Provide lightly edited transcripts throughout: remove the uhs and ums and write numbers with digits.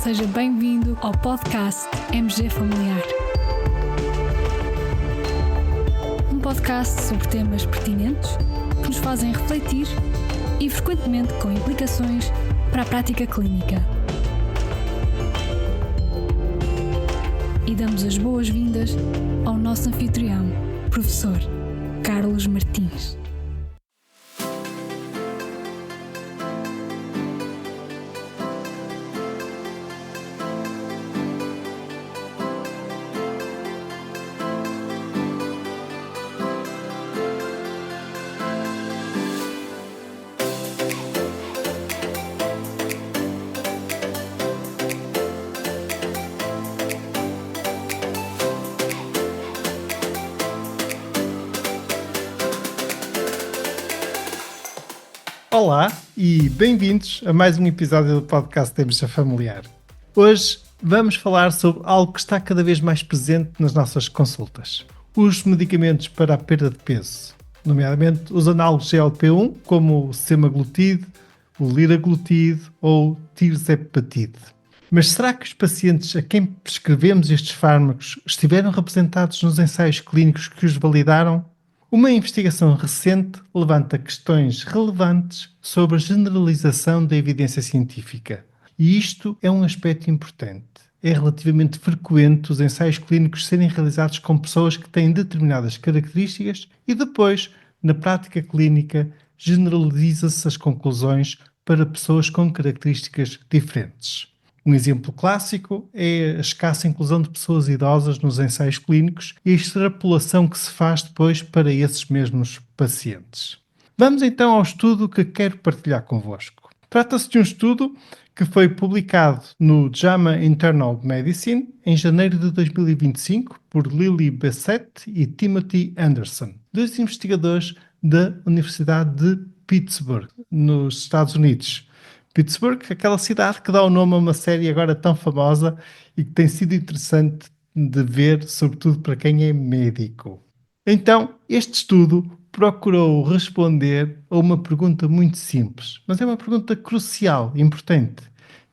Seja bem-vindo ao podcast MG Familiar. Um podcast sobre temas pertinentes que nos fazem refletir e frequentemente com implicações para a prática clínica. E damos as boas-vindas ao nosso anfitrião, professor Carlos Martins. Olá e bem-vindos a mais um episódio do podcast MG Familiar. Hoje vamos falar sobre algo que está cada vez mais presente nas nossas consultas. Os medicamentos para a perda de peso, nomeadamente os análogos GLP-1, como o semaglutide, o liraglutide ou o tirzepatide. Mas será que os pacientes a quem prescrevemos estes fármacos estiveram representados nos ensaios clínicos que os validaram? Uma investigação recente levanta questões relevantes sobre a generalização da evidência científica. E isto é um aspecto importante. É relativamente frequente os ensaios clínicos serem realizados com pessoas que têm determinadas características e depois, na prática clínica, generaliza-se as conclusões para pessoas com características diferentes. Um exemplo clássico é a escassa inclusão de pessoas idosas nos ensaios clínicos e a extrapolação que se faz depois para esses mesmos pacientes. Vamos então ao estudo que quero partilhar convosco. Trata-se de um estudo que foi publicado no JAMA Internal Medicine em janeiro de 2025 por Lily Bessette e Timothy Anderson, dois investigadores da Universidade de Pittsburgh, nos Estados Unidos. Pittsburgh, aquela cidade que dá o nome a uma série agora tão famosa e que tem sido interessante de ver, sobretudo para quem é médico. Então, este estudo procurou responder a uma pergunta muito simples, mas é uma pergunta crucial, importante.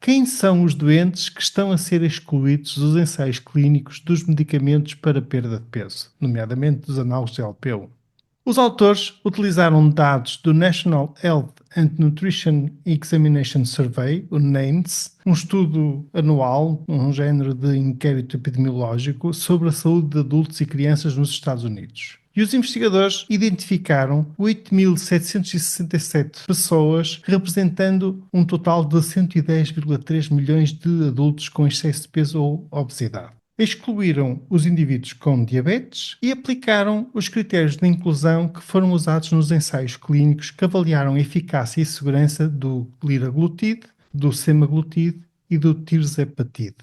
Quem são os doentes que estão a ser excluídos dos ensaios clínicos dos medicamentos para perda de peso, nomeadamente dos análogos GLP-1? Os autores utilizaram dados do National Health and Nutrition Examination Survey, o NHANES, um estudo anual, um género de inquérito epidemiológico sobre a saúde de adultos e crianças nos Estados Unidos. E os investigadores identificaram 8.767 pessoas, representando um total de 110,3 milhões de adultos com excesso de peso ou obesidade. Excluíram os indivíduos com diabetes e aplicaram os critérios de inclusão que foram usados nos ensaios clínicos que avaliaram a eficácia e segurança do liraglutide, do semaglutide e do tirzepatide.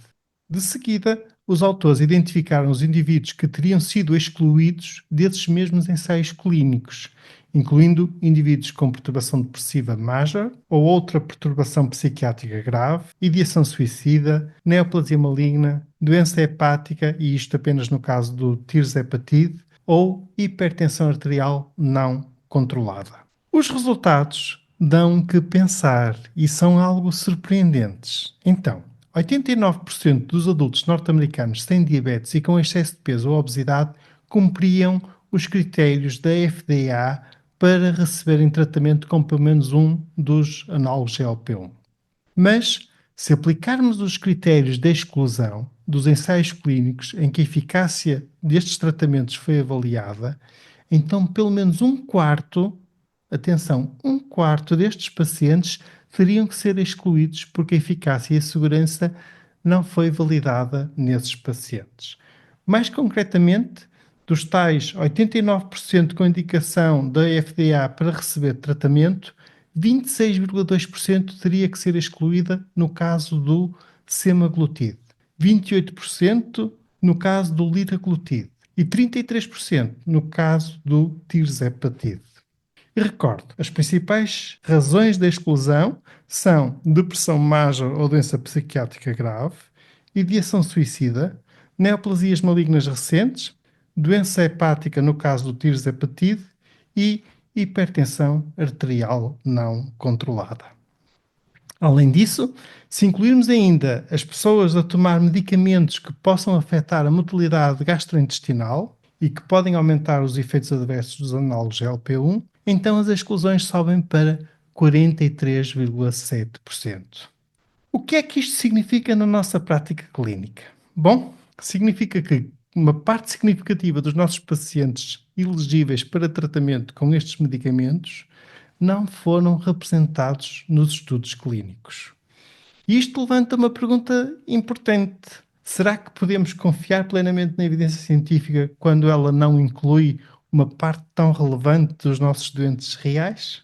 De seguida, os autores identificaram os indivíduos que teriam sido excluídos desses mesmos ensaios clínicos, incluindo indivíduos com perturbação depressiva major ou outra perturbação psiquiátrica grave, ideação suicida, neoplasia maligna, doença hepática, e isto apenas no caso do tirzepatide, ou hipertensão arterial não controlada. Os resultados dão que pensar e são algo surpreendentes. Então, 89% dos adultos norte-americanos sem diabetes e com excesso de peso ou obesidade cumpriam os critérios da FDA para receberem tratamento com pelo menos um dos análogos GLP-1. Mas, se aplicarmos os critérios de exclusão dos ensaios clínicos em que a eficácia destes tratamentos foi avaliada, então pelo menos um quarto destes pacientes teriam que ser excluídos porque a eficácia e a segurança não foi validada nesses pacientes. Mais concretamente, dos tais 89% com indicação da FDA para receber tratamento, 26,2% teria que ser excluída no caso do semaglutide, 28% no caso do liraglutide e 33% no caso do tirzepatide. E recordo, as principais razões da exclusão são depressão major ou doença psiquiátrica grave, ideação suicida, neoplasias malignas recentes, doença hepática no caso do tirzepatide e hipertensão arterial não controlada. Além disso, se incluirmos ainda as pessoas a tomar medicamentos que possam afetar a motilidade gastrointestinal e que podem aumentar os efeitos adversos dos análogos GLP-1, então as exclusões sobem para 43,7%. O que é que isto significa na nossa prática clínica? Bom, significa que uma parte significativa dos nossos pacientes elegíveis para tratamento com estes medicamentos não foram representados nos estudos clínicos. E isto levanta uma pergunta importante. Será que podemos confiar plenamente na evidência científica quando ela não inclui uma parte tão relevante dos nossos doentes reais?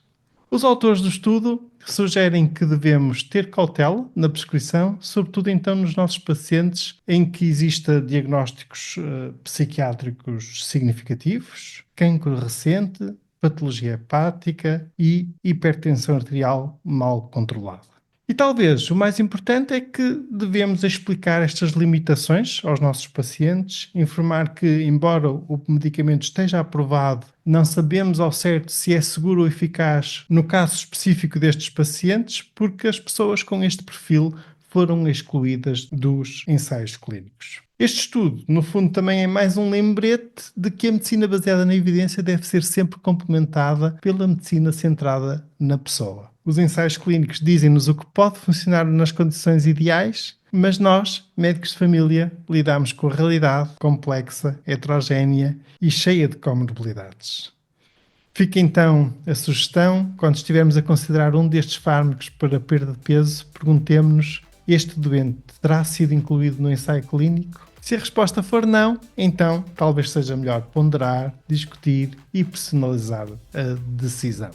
Os autores do estudo sugerem que devemos ter cautela na prescrição, sobretudo então nos nossos pacientes em que exista diagnósticos psiquiátricos significativos, cancro recente, patologia hepática e hipertensão arterial mal controlada. E talvez o mais importante é que devemos explicar estas limitações aos nossos pacientes, informar que, embora o medicamento esteja aprovado, não sabemos ao certo se é seguro ou eficaz no caso específico destes pacientes, porque as pessoas com este perfil foram excluídas dos ensaios clínicos. Este estudo, no fundo, também é mais um lembrete de que a medicina baseada na evidência deve ser sempre complementada pela medicina centrada na pessoa. Os ensaios clínicos dizem-nos o que pode funcionar nas condições ideais, mas nós, médicos de família, lidamos com a realidade complexa, heterogénea e cheia de comorbilidades. Fica então a sugestão, quando estivermos a considerar um destes fármacos para perda de peso, perguntemos-nos: este doente terá sido incluído no ensaio clínico? Se a resposta for não, então talvez seja melhor ponderar, discutir e personalizar a decisão.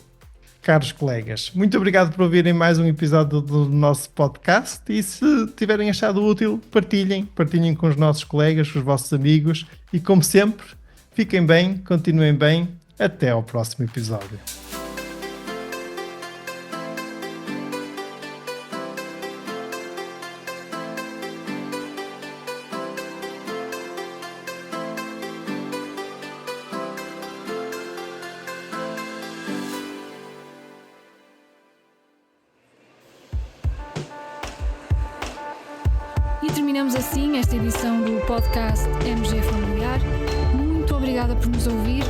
Caros colegas, muito obrigado por ouvirem mais um episódio do nosso podcast e se tiverem achado útil, partilhem com os nossos colegas, com os vossos amigos e, como sempre, fiquem bem, continuem bem. Até ao próximo episódio. E terminamos assim esta edição do podcast MG Familiar. Muito obrigada por nos ouvir.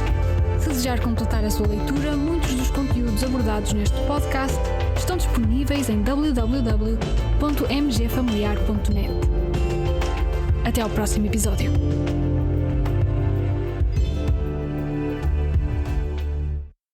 Se desejar completar a sua leitura, muitos dos conteúdos abordados neste podcast estão disponíveis em www.mgfamiliar.net. Até ao próximo episódio.